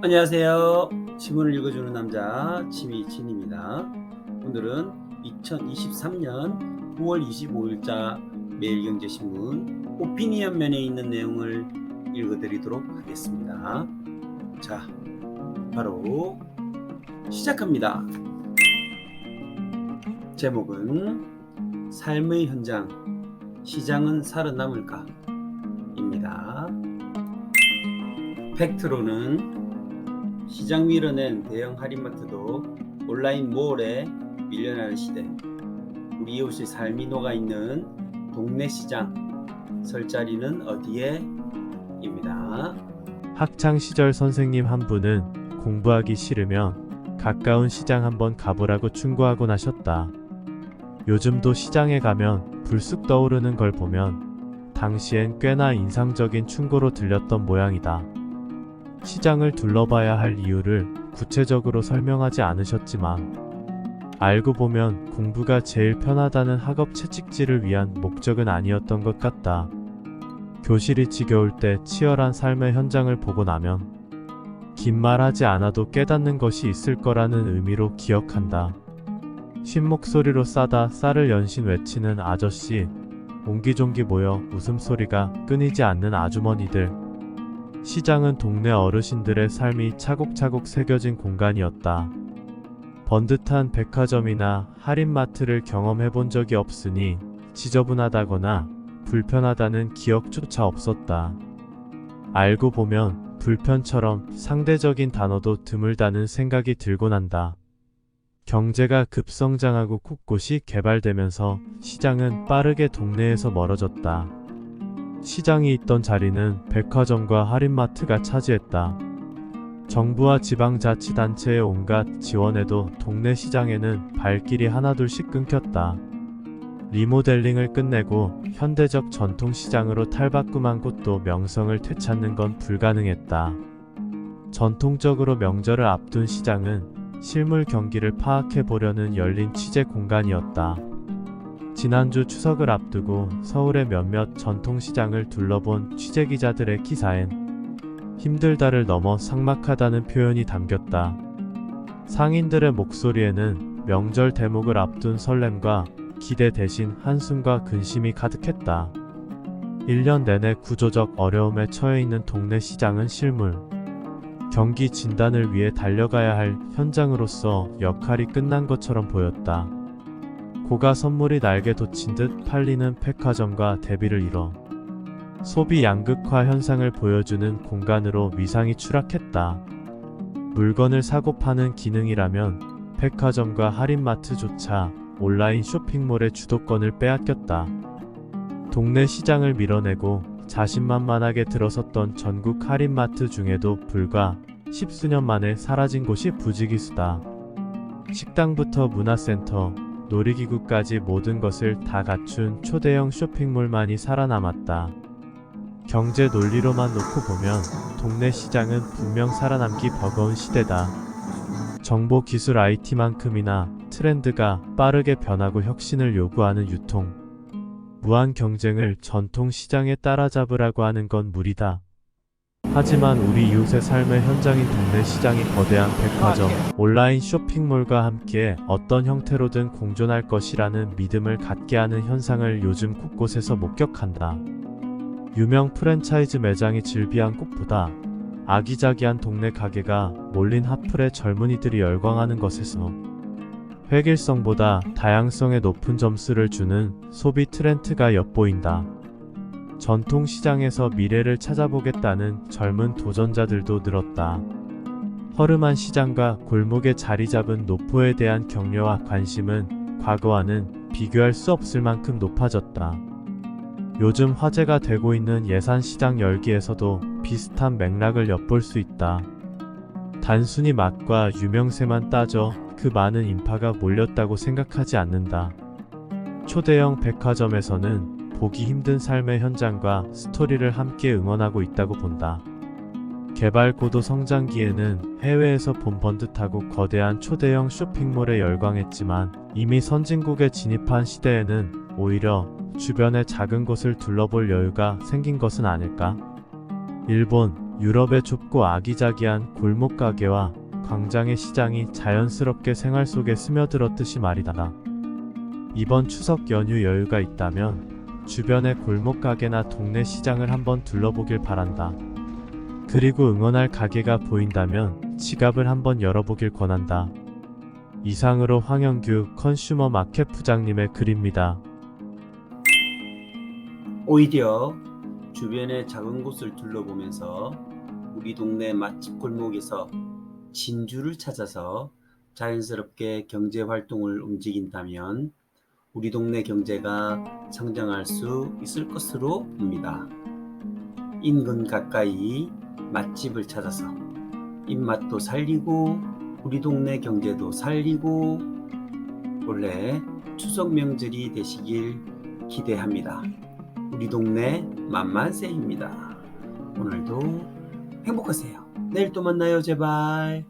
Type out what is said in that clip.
안녕하세요. 지문을 읽어주는 남자 지미진입니다. 오늘은 2023년 9월 25일자 매일경제신문 오피니언 면에 있는 내용을 읽어드리도록 하겠습니다. 자, 바로 시작합니다. 제목은 삶의 현장, 시장은 살아남을까? 입니다. 팩트로는 시장 밀어낸 대형 할인마트도 온라인 몰에 밀려나는 시대, 우리 이웃의 삶이 녹아있는 동네 시장, 설 자리는 어디에? 입니다. 학창시절 선생님 한 분은 공부하기 싫으면 가까운 시장 한번 가보라고 충고하곤 하셨다. 요즘도 시장에 가면 불쑥 떠오르는 걸 보면 당시엔 꽤나 인상적인 충고로 들렸던 모양이다. 시장을 둘러봐야 할 이유를 구체적으로 설명하지 않으셨지만 알고 보면 공부가 제일 편하다는 학업 채찍질을 위한 목적은 아니었던 것 같다. 교실이 지겨울 때 치열한 삶의 현장을 보고 나면 긴 말하지 않아도 깨닫는 것이 있을 거라는 의미로 기억한다. 쉰 목소리로 싸다 쌀을 연신 외치는 아저씨, 옹기종기 모여 웃음소리가 끊이지 않는 아주머니들. 시장은 동네 어르신들의 삶이 차곡차곡 새겨진 공간이었다. 번듯한 백화점이나 할인마트를 경험해본 적이 없으니 지저분하다거나 불편하다는 기억조차 없었다. 알고 보면 불편처럼 상대적인 단어도 드물다는 생각이 들곤 한다. 경제가 급성장하고 곳곳이 개발되면서 시장은 빠르게 동네에서 멀어졌다. 시장이 있던 자리는 백화점과 할인마트가 차지했다. 정부와 지방자치단체의 온갖 지원에도 동네 시장에는 발길이 하나둘씩 끊겼다. 리모델링을 끝내고 현대적 전통시장으로 탈바꿈한 곳도 명성을 되찾는 건 불가능했다. 전통적으로 명절을 앞둔 시장은 실물 경기를 파악해보려는 열린 취재 공간이었다. 지난주 추석을 앞두고 서울의 몇몇 전통시장을 둘러본 취재기자들의 기사엔 힘들다를 넘어 삭막하다는 표현이 담겼다. 상인들의 목소리에는 명절 대목을 앞둔 설렘과 기대 대신 한숨과 근심이 가득했다. 1년 내내 구조적 어려움에 처해 있는 동네 시장은 실물 경기 진단을 위해 달려가야 할 현장으로서 역할이 끝난 것처럼 보였다. 고가 선물이 날개 돋친 듯 팔리는 백화점과 대비를 이뤄 소비 양극화 현상을 보여주는 공간으로 위상이 추락했다. 물건을 사고 파는 기능이라면 백화점과 할인마트조차 온라인 쇼핑몰의 주도권을 빼앗겼다. 동네 시장을 밀어내고 자신만만하게 들어섰던 전국 할인마트 중에도 불과 10수년 만에 사라진 곳이 부지기수다. 식당부터 문화센터, 놀이기구까지 모든 것을 다 갖춘 초대형 쇼핑몰만이 살아남았다. 경제 논리로만 놓고 보면 동네 시장은 분명 살아남기 버거운 시대다. 정보 기술 IT만큼이나 트렌드가 빠르게 변하고 혁신을 요구하는 유통, 무한 경쟁을 전통 시장에 따라잡으라고 하는 건 무리다. 하지만 우리 이웃의 삶의 현장인 동네 시장이 거대한 백화점, 온라인 쇼핑몰과 함께 어떤 형태로든 공존할 것이라는 믿음을 갖게 하는 현상을 요즘 곳곳에서 목격한다. 유명 프랜차이즈 매장이 즐비한 곳보다 아기자기한 동네 가게가 몰린 핫플에 젊은이들이 열광하는 것에서 획일성보다 다양성에 높은 점수를 주는 소비 트렌드가 엿보인다. 전통시장에서 미래를 찾아보겠다는 젊은 도전자들도 늘었다. 허름한 시장과 골목에 자리 잡은 노포에 대한 격려와 관심은 과거와는 비교할 수 없을 만큼 높아졌다. 요즘 화제가 되고 있는 예산시장 열기에서도 비슷한 맥락을 엿볼 수 있다. 단순히 맛과 유명세만 따져 그 많은 인파가 몰렸다고 생각하지 않는다. 초대형 백화점에서는 보기 힘든 삶의 현장과 스토리를 함께 응원하고 있다고 본다. 개발 고도 성장기에는 해외에서 본 번듯하고 거대한 초대형 쇼핑몰에 열광했지만 이미 선진국에 진입한 시대에는 오히려 주변의 작은 곳을 둘러볼 여유가 생긴 것은 아닐까? 일본, 유럽의 좁고 아기자기한 골목 가게와 광장의 시장이 자연스럽게 생활 속에 스며들었듯이 말이다. 이번 추석 연휴 여유가 있다면 주변의 골목 가게나 동네 시장을 한번 둘러보길 바란다. 그리고 응원할 가게가 보인다면 지갑을 한번 열어보길 권한다. 이상으로 황영규 컨슈머 마켓 부장님의 글입니다. 오히려 주변의 작은 곳을 둘러보면서 우리 동네 맛집 골목에서 진주를 찾아서 자연스럽게 경제 활동을 움직인다면 우리 동네 경제가 성장할 수 있을 것으로 봅니다. 인근 가까이 맛집을 찾아서 입맛도 살리고 우리 동네 경제도 살리고 올해 추석 명절이 되시길 기대합니다. 우리 동네 만만세입니다. 오늘도 행복하세요. 내일 또 만나요, 제발.